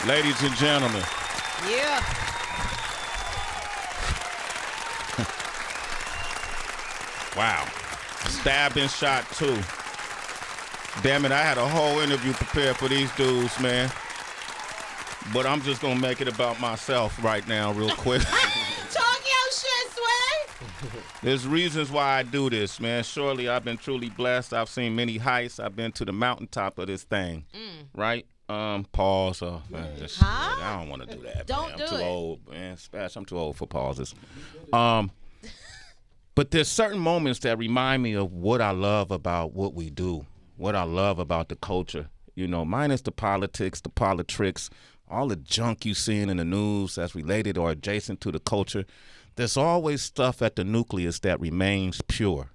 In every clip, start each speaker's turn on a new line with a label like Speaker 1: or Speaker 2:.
Speaker 1: Ladies and gentlemen.
Speaker 2: Yeah.
Speaker 1: Wow. Stabbed and shot, too. Damn it, I had a whole interview prepared for these dudes, man. But I'm just going to make it about myself right now real quick.
Speaker 2: Talk your shit, Sway.
Speaker 1: There's reasons why I do this, man. Surely I've been truly blessed. I've seen many heights. I've been to the mountaintop of this thing, right? Pause. I don't want to do that.
Speaker 2: Don't
Speaker 1: man.
Speaker 2: do
Speaker 1: I'm too
Speaker 2: it.
Speaker 1: old, man. Spesh, I'm too old for pauses. But there's certain moments that remind me of what I love about what we do, what I love about the culture. You know, minus the politics, the politricks, all the junk you seeing in the news that's related or adjacent to the culture. There's always stuff at the nucleus that remains pure.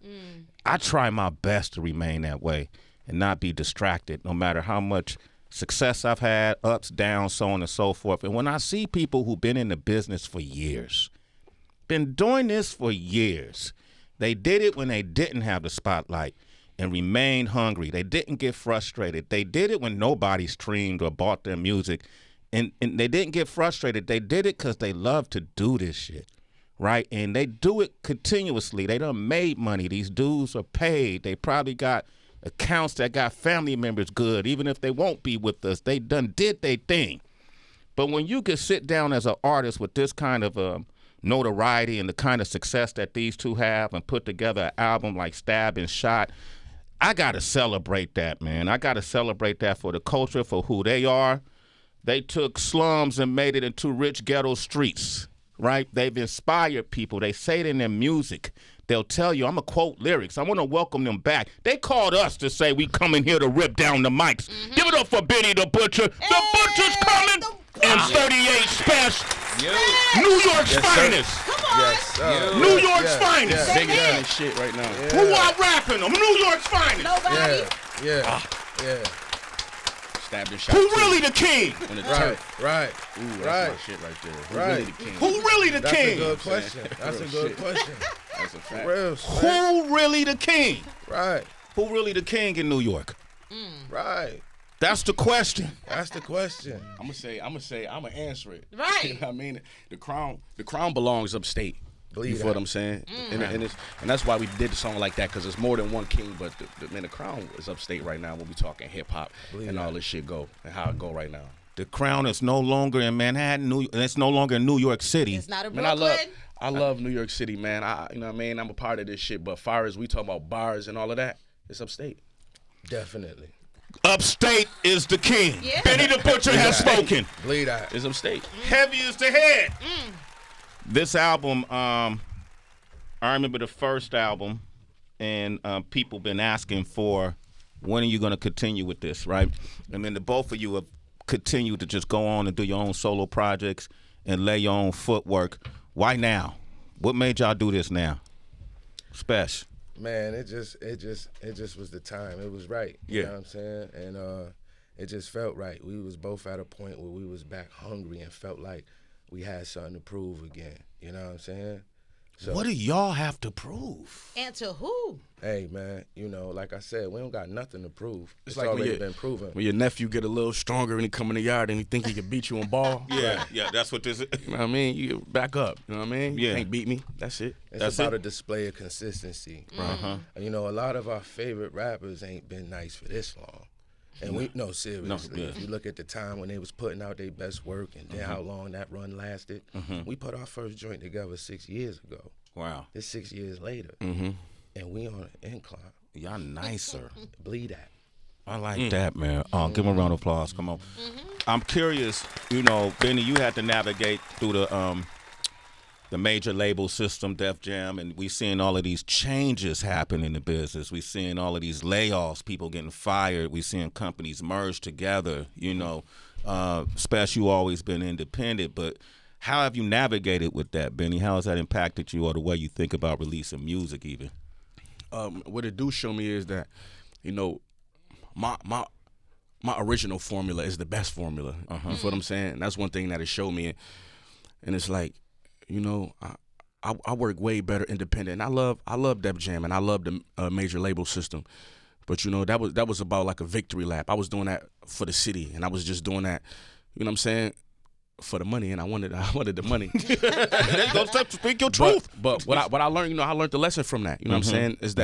Speaker 1: I try my best to remain that way and not be distracted, no matter how much success I've had, ups, downs, so on and so forth. And when I see people who've been in the business for years, been doing this for years, they did it when they didn't have the spotlight and remained hungry. They didn't get frustrated. They did it when nobody streamed or bought their music. And they didn't get frustrated. They did it because they love to do this shit, right? And they do it continuously. They done made money. These dudes are paid. They probably got accounts that got family members good, even if they won't be with us. They done did their thing. But when you can sit down as an artist with this kind of notoriety and the kind of success that these two have and put together an album like Stab and Shot, I got to celebrate that, man. I got to celebrate that for the culture, for who they are. They took slums and made it into rich ghetto streets, right? They've inspired people. They say it in their music. They'll tell you, I'm going to quote lyrics. I want to welcome them back. They called us to say we coming here to rip down the mics. Give it up for Benny the Butcher. The Butcher's coming. And 38 Spesh. New York's finest.
Speaker 2: Come on.
Speaker 3: Yes,
Speaker 1: New York's finest.
Speaker 3: Big gun shit right now.
Speaker 1: Who out rapping them? New York's finest.
Speaker 2: Nobody.
Speaker 3: Yeah.
Speaker 4: Stabbed and shot.
Speaker 1: Who really the king?
Speaker 4: On the
Speaker 3: Right.
Speaker 4: turf.
Speaker 3: Right.
Speaker 4: Ooh, that's
Speaker 3: Right.
Speaker 4: my shit right there. Who
Speaker 3: Right.
Speaker 4: really the king?
Speaker 1: Who really the
Speaker 3: That's a
Speaker 1: king?
Speaker 3: good question. That's a
Speaker 4: Real
Speaker 3: good
Speaker 4: shit.
Speaker 3: question.
Speaker 4: That's a fact.
Speaker 3: Real sweat.
Speaker 1: Who really the king?
Speaker 3: Right.
Speaker 1: Who really the king in New York?
Speaker 3: Right.
Speaker 1: That's the question.
Speaker 3: That's the question.
Speaker 4: I'm gonna answer it.
Speaker 2: Right.
Speaker 4: You know what I mean? The crown belongs upstate.
Speaker 3: Believe
Speaker 4: You feel
Speaker 3: that.
Speaker 4: what I'm saying? And that's why we did the song like that, because it's more than one king. But the crown is upstate right now when we talking hip hop
Speaker 3: Believe
Speaker 4: and
Speaker 3: that.
Speaker 4: all this shit go and how it go right now.
Speaker 1: The crown is no longer in Manhattan, and it's no longer in New York City.
Speaker 2: It's not a
Speaker 4: Man,
Speaker 2: Brooklyn.
Speaker 4: I love New York City, man. You know what I mean? I'm a part of this shit. But far as we talk about bars and all of that, it's upstate.
Speaker 3: Definitely.
Speaker 1: Upstate is the king.
Speaker 2: Yeah.
Speaker 1: Benny the Butcher has spoken.
Speaker 3: Believe that.
Speaker 4: It's upstate.
Speaker 1: Heavy is the head. This album, I remember the first album, and people been asking for, when are you going to continue with this, right? And then the both of you have continued to just go on and do your own solo projects and lay your own footwork. Why now? What made y'all do this now? Spesh.
Speaker 3: Man, it just was the time. It was right. You know what I'm saying? And it just felt right. We was both at a point where we was back hungry and felt like we had something to prove again. You know what I'm saying? So,
Speaker 1: What do y'all have to prove?
Speaker 2: And to who?
Speaker 3: hey, man, you know, like I said, we don't got nothing to prove. It's
Speaker 4: like when
Speaker 3: already
Speaker 4: you-
Speaker 3: been proven.
Speaker 4: When your nephew get a little stronger and he come in the yard and he think he can beat you on ball.
Speaker 1: Yeah, that's what this is.
Speaker 4: You know what I mean? You back up. You know what I mean? You
Speaker 1: Yeah.
Speaker 4: can't beat me. That's it.
Speaker 3: It's
Speaker 1: That's
Speaker 3: about
Speaker 1: it.
Speaker 3: a display of consistency.
Speaker 1: Uh-huh.
Speaker 3: And, you know, a lot of our favorite rappers ain't been nice for this long. And we no seriously.
Speaker 1: yeah.
Speaker 3: If you look at the time when they was putting out their best work and then how long that run lasted, we put our first joint together 6 years ago.
Speaker 1: Wow.
Speaker 3: It's 6 years later,
Speaker 4: Mm-hmm.
Speaker 3: and we on an incline.
Speaker 1: Y'all nicer.
Speaker 3: Believe that.
Speaker 1: I like that, man. Give him a round of applause. Come on. I'm curious, you know, Benny, you had to navigate through the major label system, Def Jam, and we seeing all of these changes happen in the business. We seeing all of these layoffs, people getting fired. We seeing companies merge together. You know, Spesh, you always been independent, but how have you navigated with that, Benny? How has that impacted you or the way you think about releasing music even?
Speaker 4: What it do show me is that, you know, my original formula is the best formula. You feel what I'm saying? And that's one thing that it showed me. And it's like, you know, I work way better independent. And I love Def Jam and I love the major label system. But you know, that was about like a victory lap. I was doing that for the city, and I was just doing that you know what I'm saying, for the money, and I wanted the money.
Speaker 1: There you go, speak your truth.
Speaker 4: But what I learned, you know, I learned the lesson from that. You know what I'm saying? Is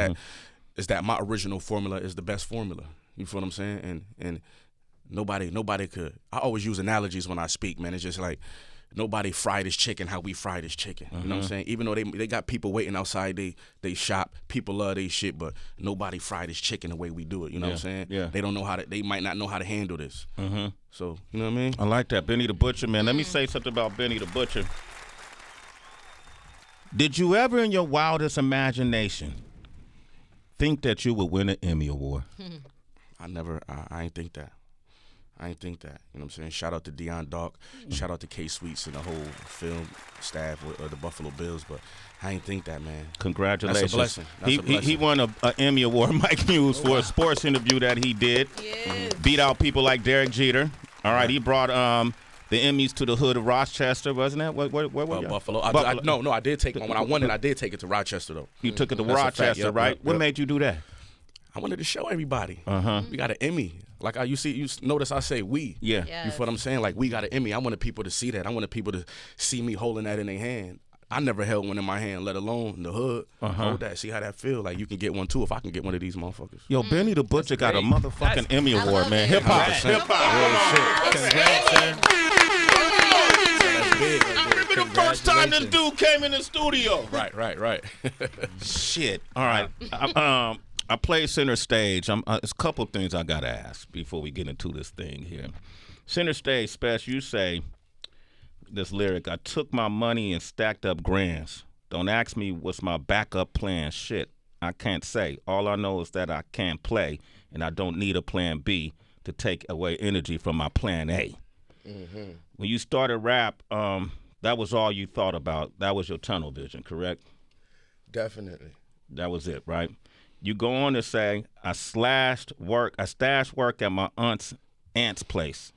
Speaker 4: that my original formula is the best formula. You feel what I'm saying? And nobody could. I always use analogies when I speak, man. It's just like nobody fried his chicken how we fried his chicken. You know what I'm saying? Even though they got people waiting outside they shop, people love they shit, but nobody fried his chicken the way we do it. You know what I'm saying?
Speaker 1: Yeah.
Speaker 4: They don't know they might not know how to handle this. So, you know what I mean?
Speaker 1: I like that. Benny the Butcher, man. Let me say something about Benny the Butcher. Did you ever in your wildest imagination think that you would win an Emmy Award?
Speaker 4: I ain't think that. I ain't think that. You know what I'm saying? Shout out to Deion Dark. Shout out to K Sweets and the whole film staff of the Buffalo Bills. But I ain't think that, man.
Speaker 1: Congratulations.
Speaker 4: That's a blessing. That's a blessing.
Speaker 1: He won an Emmy Award, Mike Muse, for a sports interview that he did.
Speaker 2: Yes.
Speaker 1: Beat out people like Derek Jeter. All right, he brought the Emmys to the hood of Rochester, wasn't that? Where were you?
Speaker 4: Buffalo.
Speaker 1: Buffalo.
Speaker 4: No, I did take one. When I won it, I did take it to Rochester, though.
Speaker 1: You took it to
Speaker 4: That's a fact.
Speaker 1: Rochester,
Speaker 4: Yep,
Speaker 1: right?
Speaker 4: yep,
Speaker 1: What
Speaker 4: yep.
Speaker 1: made you do that?
Speaker 4: I wanted to show everybody. We got an Emmy. Like you notice I say we.
Speaker 1: Yeah.
Speaker 2: Yes.
Speaker 4: You feel what I'm saying? Like we got an Emmy. I wanted people to see that. I wanted people to see me holding that in their hand. I never held one in my hand, let alone in the hood. Hold that. See how that feel. Like you can get one too if I can get one of these motherfuckers.
Speaker 1: Yo, Benny the Butcher got a motherfucking Emmy Award, man. Hip hop. Hip hop.
Speaker 4: Congrats, sir. That's big.
Speaker 1: I remember the first time this dude came in the studio.
Speaker 4: Right.
Speaker 1: Shit. All right. I play center stage. There's a couple things I got to ask before we get into this thing here. Center stage, Spesh, you say this lyric, I took my money and stacked up grands. Don't ask me what's my backup plan. Shit, I can't say. All I know is that I can't play, and I don't need a plan B to take away energy from my plan A. When you started rap, that was all you thought about. That was your tunnel vision, correct?
Speaker 3: Definitely.
Speaker 1: That was it, right? You go on to say, I stashed work at my aunt's place.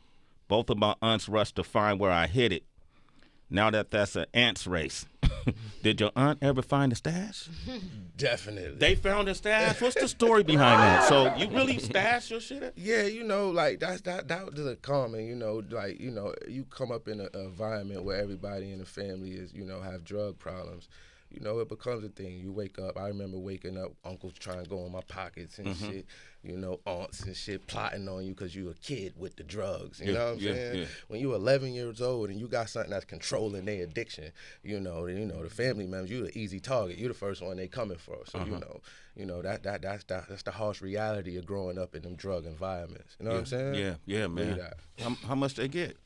Speaker 1: Both of my aunts rushed to find where I hid it. Now that's an ant's race. Did your aunt ever find the stash?
Speaker 3: Definitely.
Speaker 1: They found the stash? What's the story behind that? So you really stashed your shit?
Speaker 3: Yeah, you know, like that was a common, you know, like, you know, you come up in an environment where everybody in the family is, you know, have drug problems. You know, it becomes a thing. You wake up. I remember waking up, uncles trying to go in my pockets and shit. You know, aunts and shit plotting on you because you a kid with the drugs. You know what I'm saying? Yeah. When you 11 years old and you got something that's controlling their addiction, you know, the family members, you the easy target. You the first one they coming for. So you know that's the harsh reality of growing up in them drug environments. You know what I'm saying?
Speaker 1: Yeah, man. How much they get?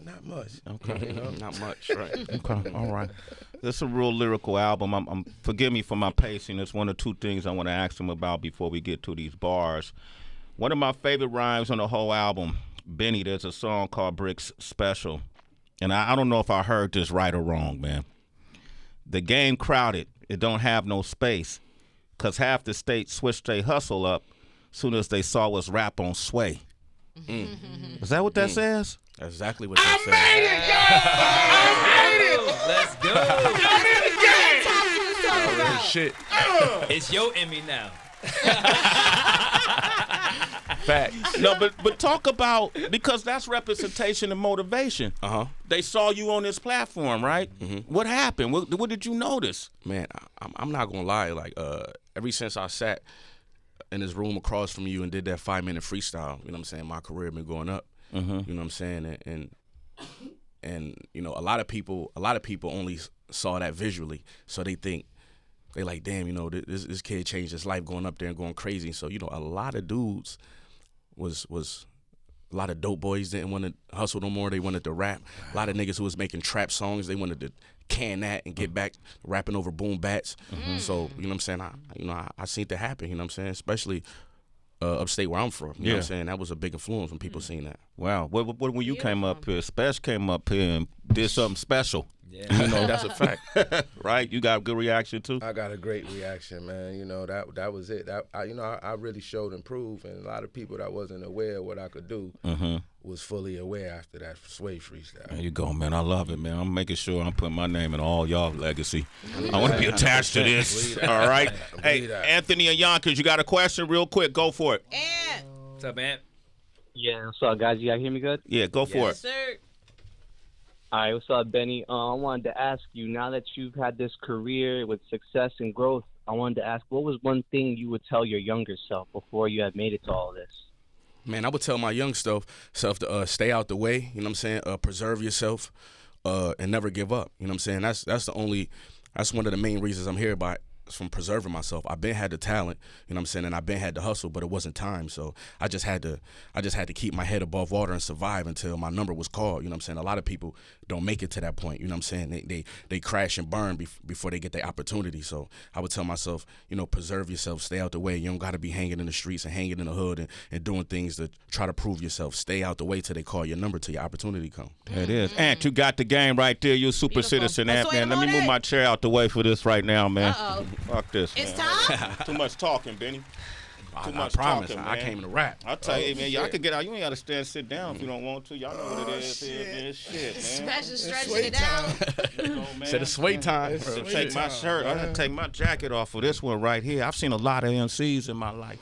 Speaker 3: Not much.
Speaker 1: Okay.
Speaker 3: You know?
Speaker 4: Not much, right?
Speaker 1: Okay, all right. This is a real lyrical album. I'm forgive me for my pacing. There's one or two things I want to ask him about before we get to these bars. One of my favorite rhymes on the whole album, Benny, there's a song called Bricks Special. And I don't know if I heard this right or wrong, man. The game crowded. It don't have no space. Because half the state switched their hustle up soon as they saw us rap on Sway. Is that what that says?
Speaker 4: That's exactly what that says.
Speaker 5: I made it, yo! Let's go.
Speaker 2: I'm in the game.
Speaker 4: Shit.
Speaker 5: It's your Emmy now.
Speaker 4: Facts.
Speaker 1: No, but talk about, because that's representation and motivation. They saw you on this platform, right? What happened? What did you notice?
Speaker 4: Man, I'm not gonna lie. Like, ever since I sat in this room across from you and did that 5-minute freestyle, you know what I'm saying, my career been going up. You know what I'm saying? And you know, a lot of people only saw that visually, so they like, damn, you know, this kid changed his life going up there and going crazy. So, you know, a lot of dudes was a lot of dope boys didn't want to hustle no more. They wanted to rap. A lot of niggas who was making trap songs, they wanted to can that and get back rapping over boom bats. So, you know what I'm saying? I seen that happen, you know what I'm saying? Especially upstate where I'm from. You know what I'm saying? That was a big influence when people seen that.
Speaker 1: Wow. What when you came up here, Spesh came up here and did something special.
Speaker 5: Yeah.
Speaker 1: You know, that's a fact. Right? You got a good reaction too?
Speaker 3: I got a great reaction, man. You know, that was it. I really showed and proved, and a lot of people that wasn't aware of what I could do was fully aware after that Sway freestyle.
Speaker 1: There you go, man. I love it, man. I'm making sure I'm putting my name in all y'all legacy. I want to be attached to this. All right? Hey, Anthony and Yonkers, you got a question real quick. Go for it.
Speaker 2: And
Speaker 5: What's up, man?
Speaker 6: Yeah, what's up, guys? You guys hear me good?
Speaker 1: Yeah, go for it.
Speaker 5: Sir.
Speaker 6: All right, what's up, Benny? I wanted to ask you, now that you've had this career with success and growth, I wanted to ask, what was one thing you would tell your younger self before you had made it to all this?
Speaker 4: Man, I would tell my young self to stay out the way, you know what I'm saying? Preserve yourself and never give up. You know what I'm saying? That's one of the main reasons I'm here from preserving myself. I've been had the talent, you know what I'm saying, and I've been had the hustle, but it wasn't time. So I just had to keep my head above water and survive until my number was called. You know what I'm saying? A lot of people don't make it to that point. You know what I'm saying? They crash and burn before they get their opportunity. So I would tell myself, preserve yourself, stay out the way. You don't got to be hanging in the streets and hanging in the hood and doing things to try to prove yourself. Stay out the way till they call your number, till your opportunity come.
Speaker 1: There it is. Ant, you got the game right there. You're a super citizen, Ant, man. Let me move my chair out the way for this right now, man.
Speaker 5: Uh-oh.
Speaker 1: Fuck this, man.
Speaker 5: It's time?
Speaker 1: Too much talking, Benny.
Speaker 4: I promise. I came to rap.
Speaker 1: I'll tell you, man, y'all can get out. You ain't got to stand sit down if you don't want to. Y'all know what it is. Man. Shit, man.
Speaker 5: Spesh is stretching it out.
Speaker 1: You know, man.
Speaker 4: Said it's sway time.
Speaker 1: Take my shirt. I gotta take my jacket off for this one right here. I've seen a lot of MCs in my life.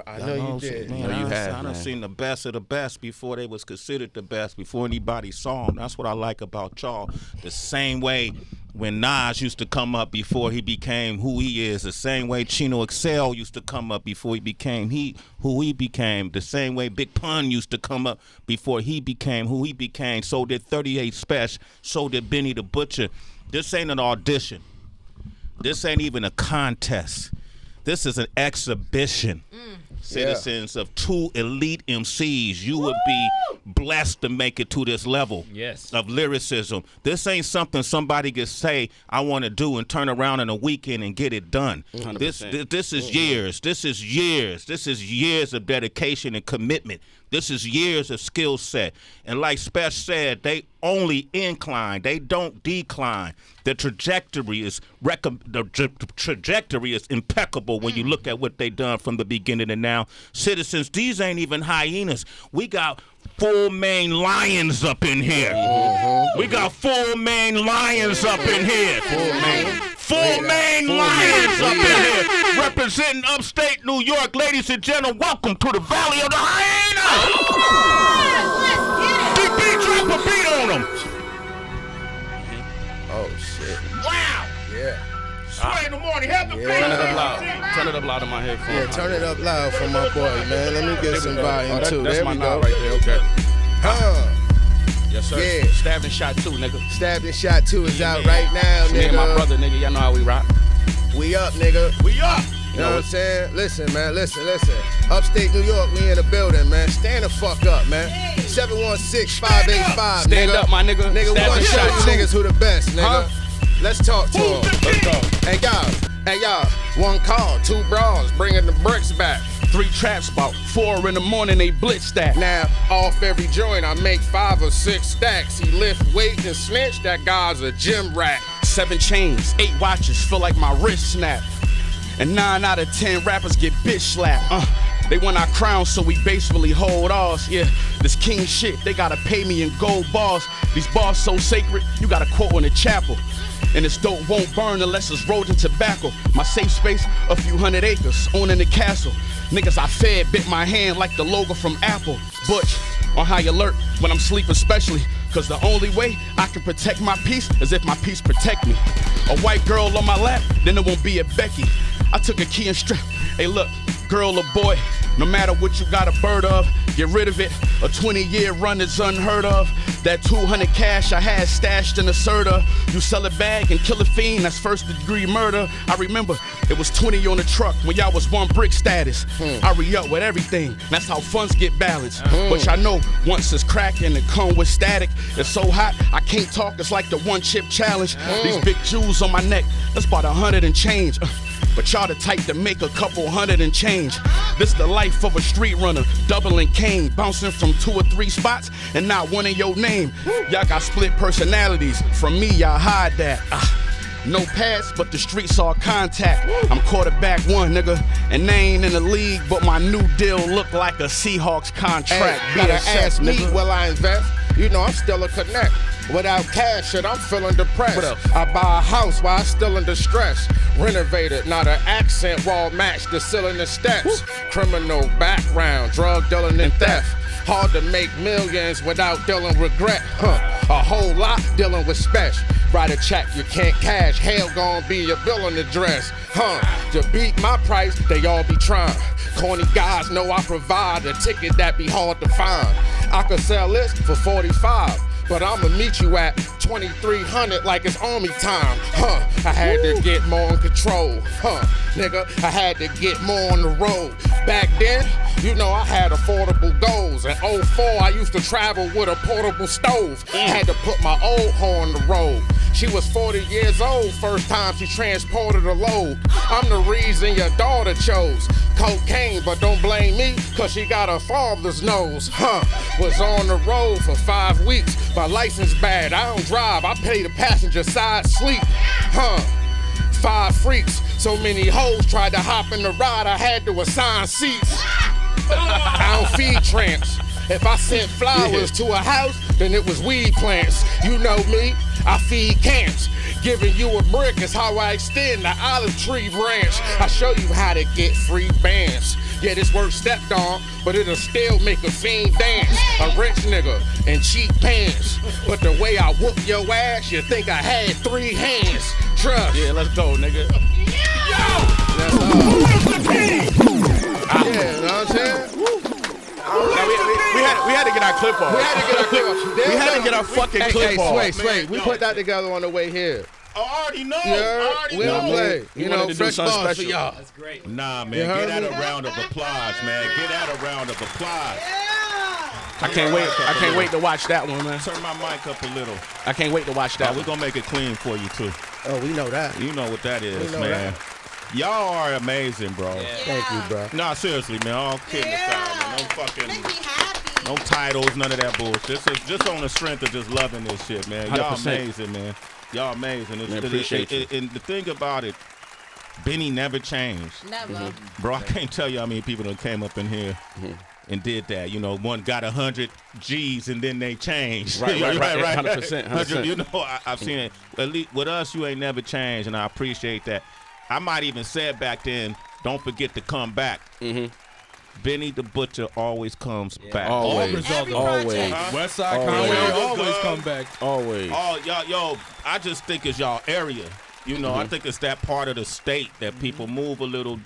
Speaker 3: I know you did.
Speaker 1: Man, I done seen the best of the best before they was considered the best, before anybody saw them. That's what I like about y'all. The same way when Nas used to come up before he became who he is, the same way Chino Excel used to come up before he became who he became, the same way Big Pun used to come up before he became who he became. So did 38 Spesh, so did Benny the Butcher. This ain't an audition. This ain't even a contest. This is an exhibition. Citizens of two elite MCs, you would be blessed to make it to this level of lyricism. This ain't something somebody can say, I want to do and turn around in a weekend and get it done. 100%. This is years. This is years. This is years of dedication and commitment. This is years of skill set. And like Spesh said, they only incline. They don't decline. The trajectory is impeccable when you look at what they done from the beginning to now. Citizens, these ain't even hyenas. We got 4 main lions up in here. We got 4 main lions up in here. 4 main lions up in here. Representing upstate New York, ladies and gentlemen, welcome to the Valley of the Hyenas. DB, drop a beat on them.
Speaker 3: Oh, shit.
Speaker 1: Wow.
Speaker 3: Yeah.
Speaker 1: Sway in the morning, have the beat.
Speaker 4: Turn it up loud. Turn it up loud in my headphones.
Speaker 3: Yeah, turn it up loud for my boy, man. Let me get some volume, too.
Speaker 4: That's
Speaker 3: there
Speaker 4: my
Speaker 3: we
Speaker 4: knob
Speaker 3: go.
Speaker 4: right there, okay. Yes, sir.
Speaker 3: Yeah.
Speaker 4: Stabbed and shot 2, nigga.
Speaker 3: Stabbed and Shot 2 is out right now,
Speaker 4: Me
Speaker 3: nigga.
Speaker 4: and my brother, nigga. Y'all know how we rock.
Speaker 3: We up, nigga.
Speaker 1: We up.
Speaker 3: You know what I'm saying? Listen, man, listen. Upstate New York, we in the building, man. Stand the fuck up, man. 716-585,
Speaker 4: Stand
Speaker 3: nigga.
Speaker 4: up, my nigga.
Speaker 3: Nigga, we
Speaker 4: Stab
Speaker 3: gonna
Speaker 4: and
Speaker 3: show
Speaker 4: shot
Speaker 3: you
Speaker 4: 2.
Speaker 3: niggas who the best, nigga. Let's talk to them.
Speaker 4: Let's go.
Speaker 3: Hey, y'all. 1 call, 2 bras, bringing the bricks back.
Speaker 4: 3 traps, about 4 in the morning, they blitz that.
Speaker 3: Now, off every joint, I make 5 or 6 stacks. He lift weight and snitch, that guy's a gym rat.
Speaker 4: 7 chains, 8 watches, feel like my wrist snap. And 9 out of 10 rappers get bitch slapped. They want our crown, so we basically hold ours. Yeah, this king shit, they gotta pay me in gold bars. These bars so sacred, you gotta quote in the chapel. And this dope won't burn unless it's rolled in tobacco. My safe space, a few hundred acres, owning the castle. Niggas I fed bit my hand like the logo from Apple. Butch, on high alert when I'm sleeping especially. Cause the only way I can protect my peace is if my peace protect me. A white girl on my lap, then it won't be a Becky. I took a key and strap. Hey look, girl or boy, no matter what you got a bird of, get rid of it. A 20-year run is unheard of. That 200 cash I had stashed in a Serta. You sell a bag and kill a fiend, that's first-degree murder. I remember it was 20 on the truck when y'all was 1 brick status. I re-up with everything, that's how funds get balanced. But y'all know once it's cracking and come with static, it's so hot I can't talk, it's like the 1-chip challenge. These big jewels on my neck, that's about 100 and change. But y'all the type to make a couple hundred and change. This the life of a street runner, doubling cane, bouncing from 2 or 3 spots and not one in your name. Y'all got split personalities, from me y'all hide that. No pass, but the streets all contact. I'm quarterback 1, nigga, and they ain't in the league, but my new deal look like a Seahawks contract.
Speaker 3: Hey, better ask me, will I invest? You know I'm still a connect. Without cash, shit, I'm feeling depressed.
Speaker 4: What else?
Speaker 3: I buy a house while I'm still in distress. Renovated, not an accent wall match, the ceiling and steps. Criminal background, drug dealing and theft.
Speaker 7: Hard to make millions without dealing regret. A whole lot dealing with Spesh. Write a check you can't cash. Hell gon' be your billing address. To beat my price, they all be trying. Corny guys know I provide a ticket that be hard to find. I could sell this for 45. But I'ma meet you at 2300 like it's army time. I had to get more in control. Nigga, I had to get more on the road. Back then, you know I had affordable goals. In 04, I used to travel with a portable stove. Had to put my old hoe on the road. She was 40 years old, first time she transported a load. I'm the reason your daughter chose cocaine, but don't blame me, cause she got her father's nose. Was on the road for 5 weeks. My license bad, I don't drive, I pay the passenger side sleep. 5 freaks, so many hoes tried to hop in the ride, I had to assign seats. I don't feed tramps. If I sent flowers to a house, then it was weed plants. You know me, I feed camps. Giving you a brick is how I extend the olive tree branch. I show you how to get free bands. Yeah, this word stepped on, but it'll still make a fiend dance. A rich nigga in cheap pants. But the way I whoop your ass, you think I had 3 hands. Trust.
Speaker 4: Yeah, let's go, nigga.
Speaker 7: Yeah, you know what I'm saying?
Speaker 4: We had to get our clip off.
Speaker 7: We had to get our clip off.
Speaker 4: We had to get our fucking clip off.
Speaker 7: Sway. We put that together on the way here.
Speaker 1: I already know.
Speaker 7: We don't play. You know, fresh bars for y'all.
Speaker 5: That's great.
Speaker 1: Nah, man. Get out a round of applause, man. Get out a round of applause.
Speaker 4: I can't wait to watch that one, man.
Speaker 1: Turn my mic up a little.
Speaker 4: I can't wait to watch that.
Speaker 1: We're gonna make it clean for you too.
Speaker 7: Oh, we know that.
Speaker 1: You know what that is,
Speaker 7: know
Speaker 1: man.
Speaker 7: that.
Speaker 1: Y'all are amazing, bro.
Speaker 5: Yeah.
Speaker 7: Thank you, bro.
Speaker 1: Nah, seriously, man. All kidding aside, man. No fucking,
Speaker 2: Make me happy.
Speaker 1: no titles, none of that bullshit. This is just on the strength of just loving this shit, man. Y'all
Speaker 4: 100%.
Speaker 1: amazing, man. Y'all amazing.
Speaker 4: Man, appreciate you.
Speaker 1: And the thing about it, Benny never changed.
Speaker 2: Never.
Speaker 1: Bro, I can't tell you how many people that came up in here and did that. You know, one got 100 G's and then they changed.
Speaker 4: Right. 100%.
Speaker 1: 100, you know, I've seen it. At least with us, you ain't never changed, and I appreciate that. I might even said back then, don't forget to come back. Benny the Butcher always comes back.
Speaker 4: Always. Always.
Speaker 5: West Side
Speaker 1: Always.
Speaker 5: Conway always come back.
Speaker 4: Always.
Speaker 1: Oh, y'all, I just think it's y'all area. You know, I think it's that part of the state that people move a little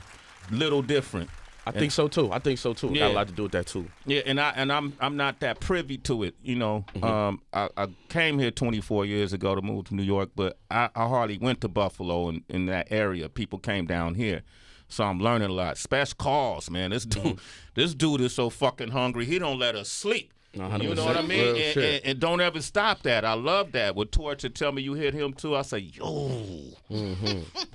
Speaker 1: different.
Speaker 4: I think so too.
Speaker 1: Yeah.
Speaker 4: Got a lot to do with that too.
Speaker 1: Yeah, and I'm not that privy to it. You know, I came here 24 years ago to move to New York, but I hardly went to Buffalo in that area. People came down here, so I'm learning a lot. Spesh calls, man. This dude is so fucking hungry. He don't let us sleep.
Speaker 4: 100%.
Speaker 1: You know what I mean? And don't ever stop that. I love that. With Torture tell me you hit him too, I say, yo,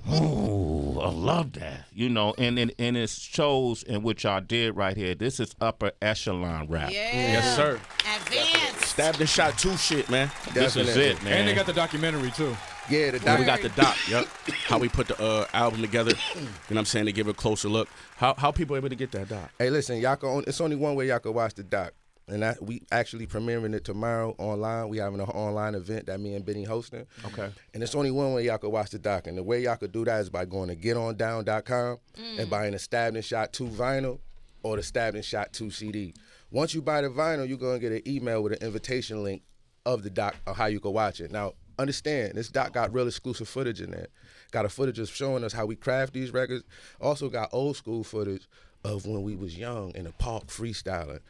Speaker 1: oh, I love that. You know, and it shows in which I did right here. This is upper echelon rap.
Speaker 2: Yeah.
Speaker 4: Yes, sir.
Speaker 2: Advanced.
Speaker 4: Stabbed and shot 2 shit, man.
Speaker 1: This is
Speaker 7: Definitely.
Speaker 1: it, man.
Speaker 5: And they got the documentary too.
Speaker 7: Yeah, the
Speaker 4: Yeah, we
Speaker 7: doc.
Speaker 4: got the doc. Yep. How we put the album together. You know what I'm saying? To give it a closer look. How people able to get that doc?
Speaker 7: Hey, listen, y'all can. It's only one way y'all can watch the doc, and we actually premiering it tomorrow online. We having an online event that me and Benny hosting.
Speaker 4: Okay.
Speaker 7: And it's only one way y'all can watch the doc, and the way y'all could do that is by going to getondown.com and buying the Stabbed and Shot 2 vinyl or the Stabbed and Shot 2 CD. Once you buy the vinyl, you're gonna get an email with an invitation link of the doc of how you can watch it. Now, understand, this doc got real exclusive footage in there. Got a footage of showing us how we craft these records. Also got old school footage of when we was young in the park freestyling.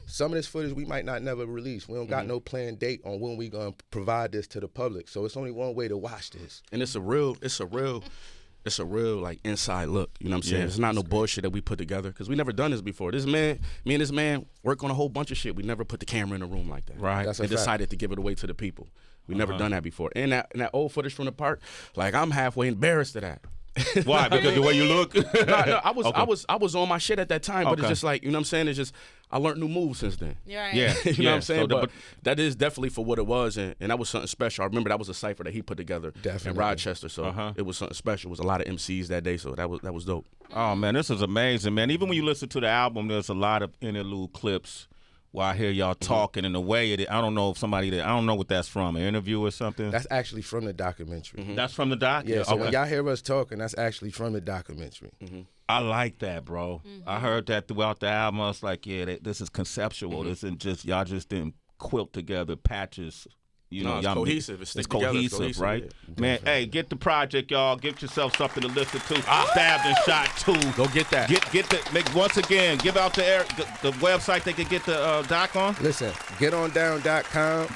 Speaker 7: Some of this footage we might not never release. We don't got no planned date on when we gonna provide this to the public. So it's only one way to watch this.
Speaker 4: And it's a real like inside look. You know what I'm saying? It's not no bullshit that we put together because we never done this before. Me and this man work on a whole bunch of shit. We never put the camera in a room like that.
Speaker 1: Right.
Speaker 7: That's a
Speaker 4: And
Speaker 7: fact.
Speaker 4: decided to give it away to the people. We never done that before. And that old footage from the park, like I'm halfway embarrassed of that.
Speaker 1: Why? Because the way you look?
Speaker 4: No, I was
Speaker 1: Okay.
Speaker 4: I was on my shit at that time, but it's
Speaker 1: Okay.
Speaker 4: just like, you know what I'm saying? It's just I learned new moves since then.
Speaker 2: You're right.
Speaker 1: Yeah.
Speaker 4: You know what I'm saying?
Speaker 1: So
Speaker 4: but that is definitely for what it was, and that was something special. I remember that was a cipher that he put together in
Speaker 7: Definitely.
Speaker 4: Rochester, so it was something special. It was a lot of MCs that day, so that was dope.
Speaker 1: Oh man, this is amazing, man. Even when you listen to the album, there's a lot of interlude clips Well, I hear y'all talking in a way. I don't know if I don't know what that's from, an interview or something.
Speaker 3: That's actually from the documentary.
Speaker 1: That's from the doc?
Speaker 3: Yeah, so
Speaker 1: okay.
Speaker 3: when y'all hear us talking, that's actually from the documentary.
Speaker 1: I like that, bro. I heard that throughout the album. I was like, yeah, this is conceptual. This isn't just, y'all just didn't quilt together patches. You know,
Speaker 4: it's
Speaker 1: y'all
Speaker 4: cohesive. It's together. It's cohesive,
Speaker 1: right?
Speaker 4: yeah.
Speaker 1: Man, hey, get the project, y'all. Get yourself something to listen to. Stabbed and Shot 2.
Speaker 4: Go get that.
Speaker 1: Once again, give out the website they can get the doc on.
Speaker 3: Listen, getondown.com.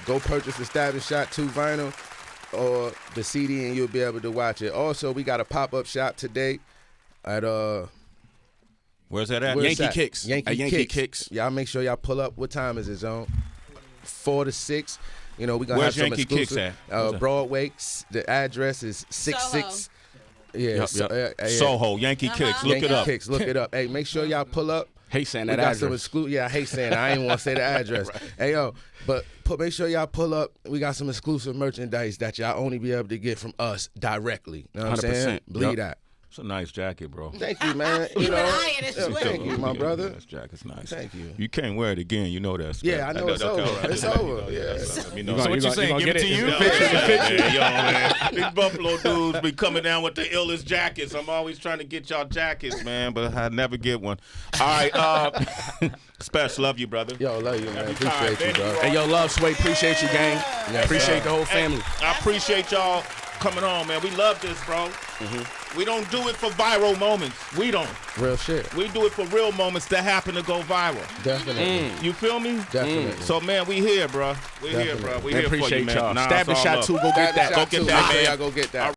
Speaker 3: Go purchase the Stabbed and Shot 2 vinyl or the CD, and you'll be able to watch it. Also, we got a pop-up shop today at
Speaker 1: Where's that at?
Speaker 4: Yankee Kicks.
Speaker 3: Yankee Kicks. Y'all make sure y'all pull up. What time is it, Zone? 4 to 6. You know, we're going to have some
Speaker 1: Yankee
Speaker 3: exclusive.
Speaker 1: Kicks at?
Speaker 3: Broadway. The address is 66. Yeah.
Speaker 1: Soho, Yankee Kicks. Look
Speaker 3: Yankee
Speaker 1: it up.
Speaker 3: Kicks. Look it up. Hey, make sure y'all pull up.
Speaker 4: Hate saying
Speaker 3: We
Speaker 4: that
Speaker 3: got some
Speaker 4: address.
Speaker 3: I hate saying it. I ain't want to say the address. Hey, yo, but make sure y'all pull up. We got some exclusive merchandise that y'all only be able to get from us directly. You know what I'm saying?
Speaker 4: 100%.
Speaker 3: Believe that.
Speaker 1: It's a nice jacket, bro.
Speaker 3: Thank you, man. You
Speaker 2: Even
Speaker 3: know,
Speaker 2: I in his sweat.
Speaker 3: thank you, my brother.
Speaker 1: This jacket's nice.
Speaker 3: Thank you.
Speaker 1: You can't wear it again. You know that.
Speaker 3: Yeah, I know it's over. It's over. Yeah.
Speaker 1: So
Speaker 5: what you saying? Give it to you?
Speaker 1: Yo, man. These Buffalo dudes be coming down with the illest jackets. I'm always trying to get y'all jackets, man, but I never get one. All right, Spesh, love you, brother.
Speaker 3: Yo, love you, man. Appreciate you, bro.
Speaker 4: Hey, yo, Love Sway, appreciate you, gang. Appreciate the whole family.
Speaker 1: I appreciate y'all coming on, man. We love this, bro. We don't do it for viral moments. We don't.
Speaker 3: Real shit.
Speaker 1: We do it for real moments that happen to go viral.
Speaker 3: Definitely.
Speaker 1: You feel me?
Speaker 3: Definitely.
Speaker 1: So, man, we here, bro. We here, bro. We
Speaker 4: Man,
Speaker 1: here for you,
Speaker 4: appreciate
Speaker 1: man.
Speaker 4: y'all.
Speaker 1: Nah,
Speaker 4: Stabbed and
Speaker 1: it's all
Speaker 4: Shot
Speaker 1: love.
Speaker 4: 2, go get that.
Speaker 1: Go get that, man.
Speaker 3: Y'all go get that.